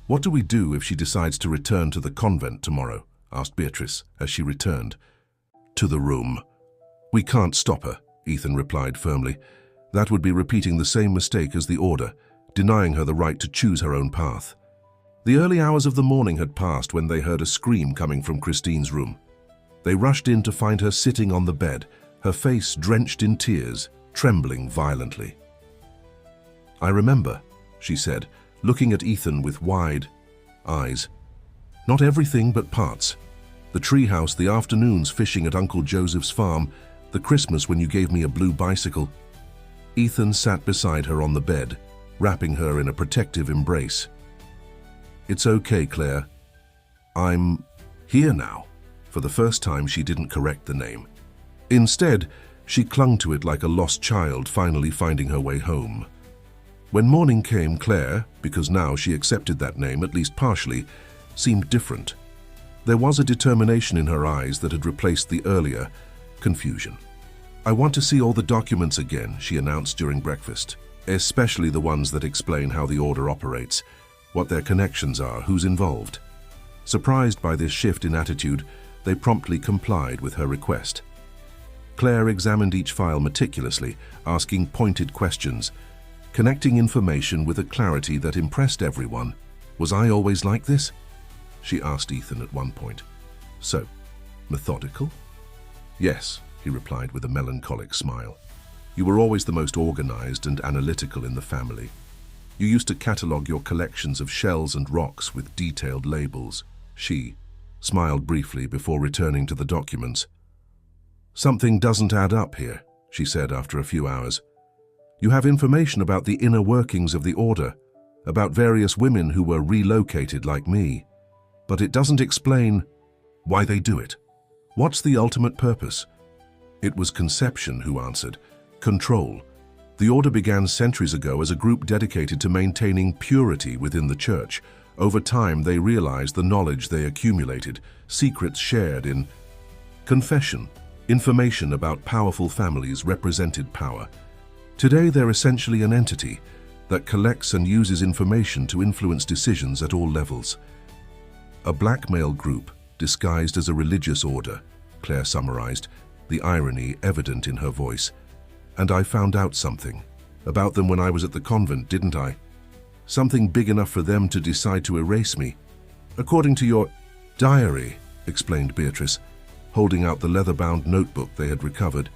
Speaker 1: What do we do if she decides to return to the convent tomorrow? Asked Beatrice as she returned. To the room. We can't stop her, Ethan replied firmly. That would be repeating the same mistake as the order, denying her the right to choose her own path. The early hours of the morning had passed when they heard a scream coming from Christine's room. They rushed in to find her sitting on the bed, her face drenched in tears, trembling violently. I remember, she said, looking at Ethan with wide eyes. Not everything, but parts. The treehouse, the afternoons fishing at Uncle Joseph's farm, the Christmas when you gave me a blue bicycle. Ethan sat beside her on the bed, wrapping her in a protective embrace. It's okay, Claire. I'm here now. For the first time, she didn't correct the name. Instead, she clung to it like a lost child finally finding her way home. When morning came, Claire, because now she accepted that name, at least partially, seemed different. There was a determination in her eyes that had replaced the earlier confusion. I want to see all the documents again, she announced during breakfast, especially the ones that explain how the order operates, what their connections are, who's involved. Surprised by this shift in attitude, they promptly complied with her request. Claire examined each file meticulously, asking pointed questions, connecting information with a clarity that impressed everyone. Was I always like this? She asked Ethan at one point. So, methodical? Yes, he replied with a melancholic smile. You were always the most organized and analytical in the family. You used to catalogue your collections of shells and rocks with detailed labels. She smiled briefly before returning to the documents. Something doesn't add up here, she said after a few hours. You have information about the inner workings of the order, about various women who were relocated like me, but it doesn't explain why they do it. What's the ultimate purpose? It was Conception who answered. Control. The order began centuries ago as a group dedicated to maintaining purity within the church. Over time, they realized the knowledge they accumulated, secrets shared in confession. Information about powerful families represented power. Today, they're essentially an entity that collects and uses information to influence decisions at all levels. A blackmail group disguised as a religious order, Claire summarized, the irony evident in her voice. And I found out something about them when I was at the convent, didn't I? Something big enough for them to decide to erase me. According to your diary, explained Beatrice, holding out the leather-bound notebook they had recovered,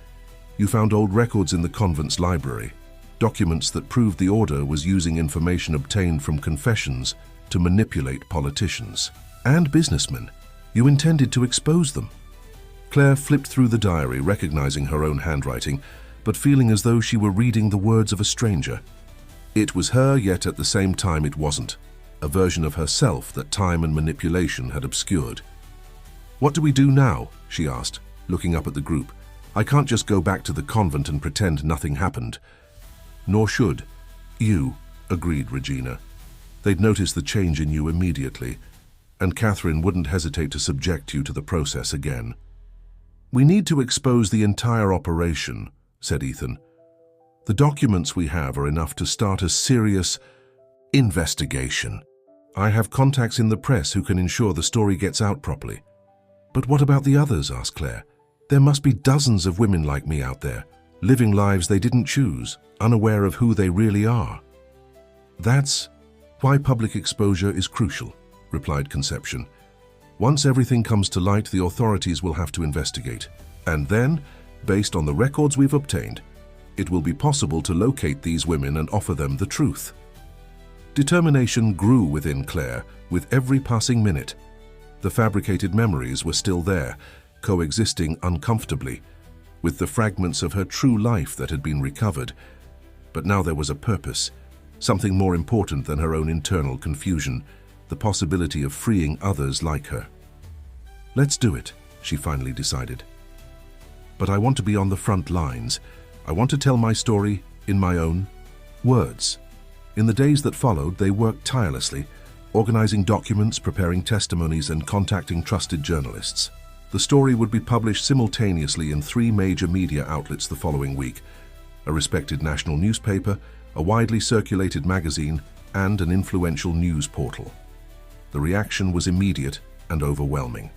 Speaker 1: you found old records in the convent's library, documents that proved the order was using information obtained from confessions to manipulate politicians and businessmen. You intended to expose them. Claire flipped through the diary, recognizing her own handwriting, but feeling as though she were reading the words of a stranger. It was her, yet at the same time it wasn't, a version of herself that time and manipulation had obscured. What do we do now? She asked, looking up at the group. I can't just go back to the convent and pretend nothing happened. Nor should you, agreed Regina. They'd notice the change in you immediately, and Catherine wouldn't hesitate to subject you to the process again. We need to expose the entire operation, said Ethan. The documents we have are enough to start a serious investigation. I have contacts in the press who can ensure the story gets out properly. But what about the others? Asked Claire. There must be dozens of women like me out there, living lives they didn't choose, unaware of who they really are. That's why public exposure is crucial, replied Conception. Once everything comes to light, the authorities will have to investigate. And then, based on the records we've obtained, it will be possible to locate these women and offer them the truth. Determination grew within Claire with every passing minute. The fabricated memories were still there, coexisting uncomfortably, with the fragments of her true life that had been recovered. But now there was a purpose, something more important than her own internal confusion, the possibility of freeing others like her. Let's do it, she finally decided. But I want to be on the front lines. I want to tell my story in my own words. In the days that followed, they worked tirelessly, organizing documents, preparing testimonies, and contacting trusted journalists. The story would be published simultaneously in 3 major media outlets the following week. a respected national newspaper, a widely circulated magazine, and an influential news portal. The reaction was immediate and overwhelming.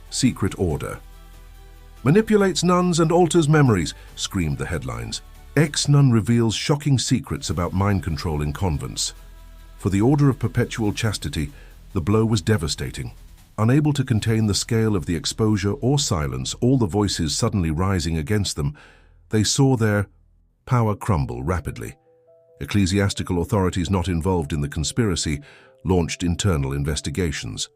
Speaker 1: Secret order. "Manipulates nuns and alters memories," screamed the headlines. "Ex-nun reveals shocking secrets about mind control in convents." For the Order of Perpetual Chastity, the blow was devastating. Unable to contain the scale of the exposure or silence all the voices suddenly rising against them, they saw their power crumble rapidly. Ecclesiastical authorities not involved in the conspiracy launched internal investigations.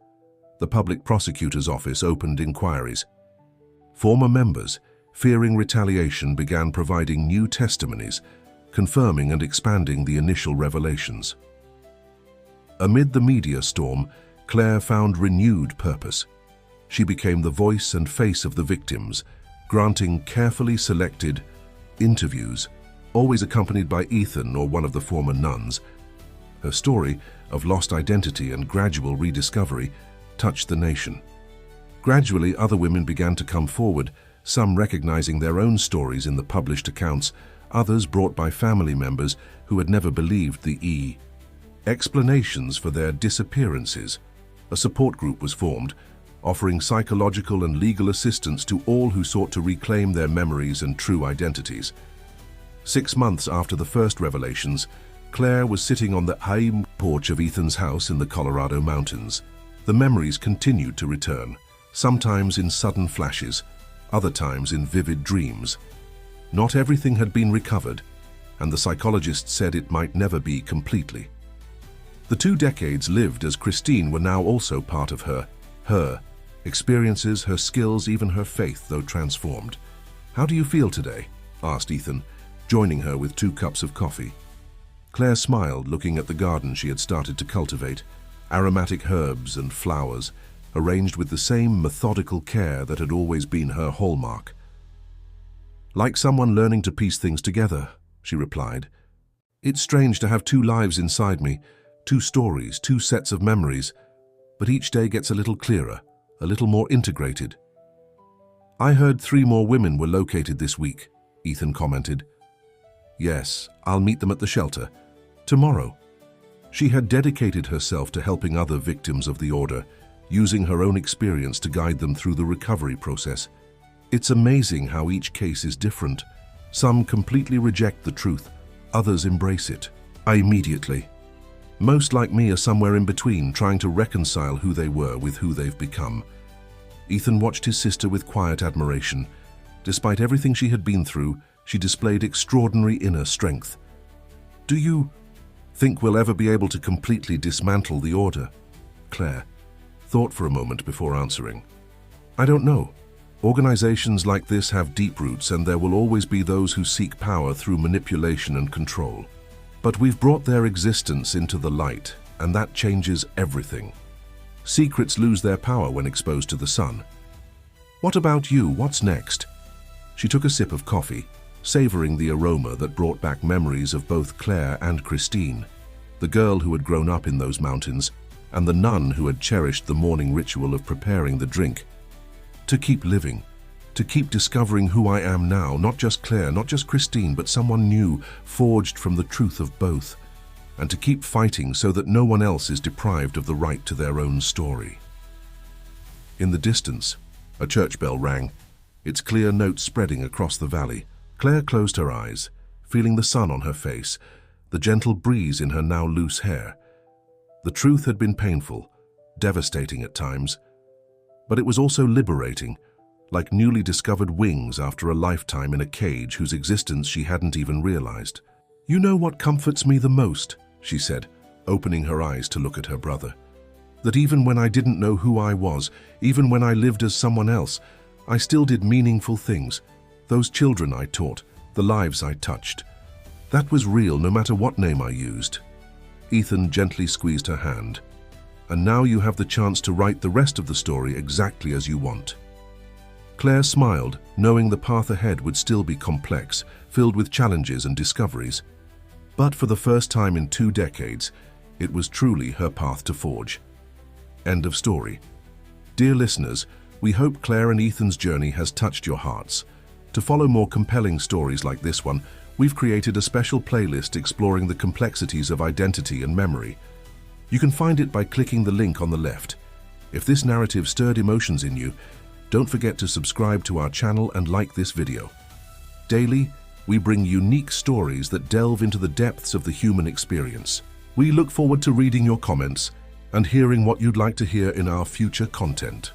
Speaker 1: The public prosecutor's office opened inquiries. Former members, fearing retaliation, began providing new testimonies, confirming and expanding the initial revelations. Amid the media storm, Claire found renewed purpose. She became the voice and face of the victims, granting carefully selected interviews, always accompanied by Ethan or one of the former nuns. Her story of lost identity and gradual rediscovery touched the nation. Gradually, other women began to come forward, some recognizing their own stories in the published accounts, others brought by family members who had never believed the explanations for their disappearances. A support group was formed, offering psychological and legal assistance to all who sought to reclaim their memories and true identities. 6 months after the first revelations, Claire was sitting on the high porch of Ethan's house in the Colorado mountains. The memories continued to return, sometimes in sudden flashes, other times in vivid dreams. Not everything had been recovered, and the psychologist said it might never be completely. The 2 decades lived as Christine were now also part of her experiences, her skills, even her faith, though transformed. "How do you feel today?" asked Ethan, joining her with 2 cups of coffee. Claire smiled, looking at the garden she had started to cultivate, aromatic herbs and flowers, arranged with the same methodical care that had always been her hallmark. "Like someone learning to piece things together," she replied. "It's strange to have 2 lives inside me, 2 stories, 2 sets of memories, but each day gets a little clearer, a little more integrated." "I heard 3 more women were located this week," Ethan commented. "Yes, I'll meet them at the shelter. Tomorrow." She had dedicated herself to helping other victims of the order, using her own experience to guide them through the recovery process. It's amazing how each case is different. Some completely reject the truth, others embrace it. Immediately. Most, like me, are somewhere in between, trying to reconcile who they were with who they've become. Ethan watched his sister with quiet admiration. Despite everything she had been through, she displayed extraordinary inner strength. "Do you think we'll ever be able to completely dismantle the order?" Claire thought for a moment before answering. "I don't know. Organizations like this have deep roots, and there will always be those who seek power through manipulation and control. But we've brought their existence into the light, and that changes everything. Secrets lose their power when exposed to the sun. What about you? What's next?" She took a sip of coffee, savoring the aroma that brought back memories of both Claire and Christine, the girl who had grown up in those mountains, and the nun who had cherished the morning ritual of preparing the drink. "To keep living, to keep discovering who I am now, not just Claire, not just Christine, but someone new, forged from the truth of both, and to keep fighting so that no one else is deprived of the right to their own story." In the distance, a church bell rang, its clear notes spreading across the valley. Claire closed her eyes, feeling the sun on her face, the gentle breeze in her now loose hair. The truth had been painful, devastating at times, but it was also liberating, like newly discovered wings after a lifetime in a cage whose existence she hadn't even realized. "You know what comforts me the most," she said, opening her eyes to look at her brother. "That even when I didn't know who I was, even when I lived as someone else, I still did meaningful things. Those children I taught, the lives I touched. That was real no matter what name I used." Ethan gently squeezed her hand. "And now you have the chance to write the rest of the story exactly as you want." Claire smiled, knowing the path ahead would still be complex, filled with challenges and discoveries. But for the first time in 2 decades, it was truly her path to forge. End of story. Dear listeners, we hope Claire and Ethan's journey has touched your hearts. To follow more compelling stories like this one, we've created a special playlist exploring the complexities of identity and memory. You can find it by clicking the link on the left. If this narrative stirred emotions in you, don't forget to subscribe to our channel and like this video. Daily, we bring unique stories that delve into the depths of the human experience. We look forward to reading your comments and hearing what you'd like to hear in our future content.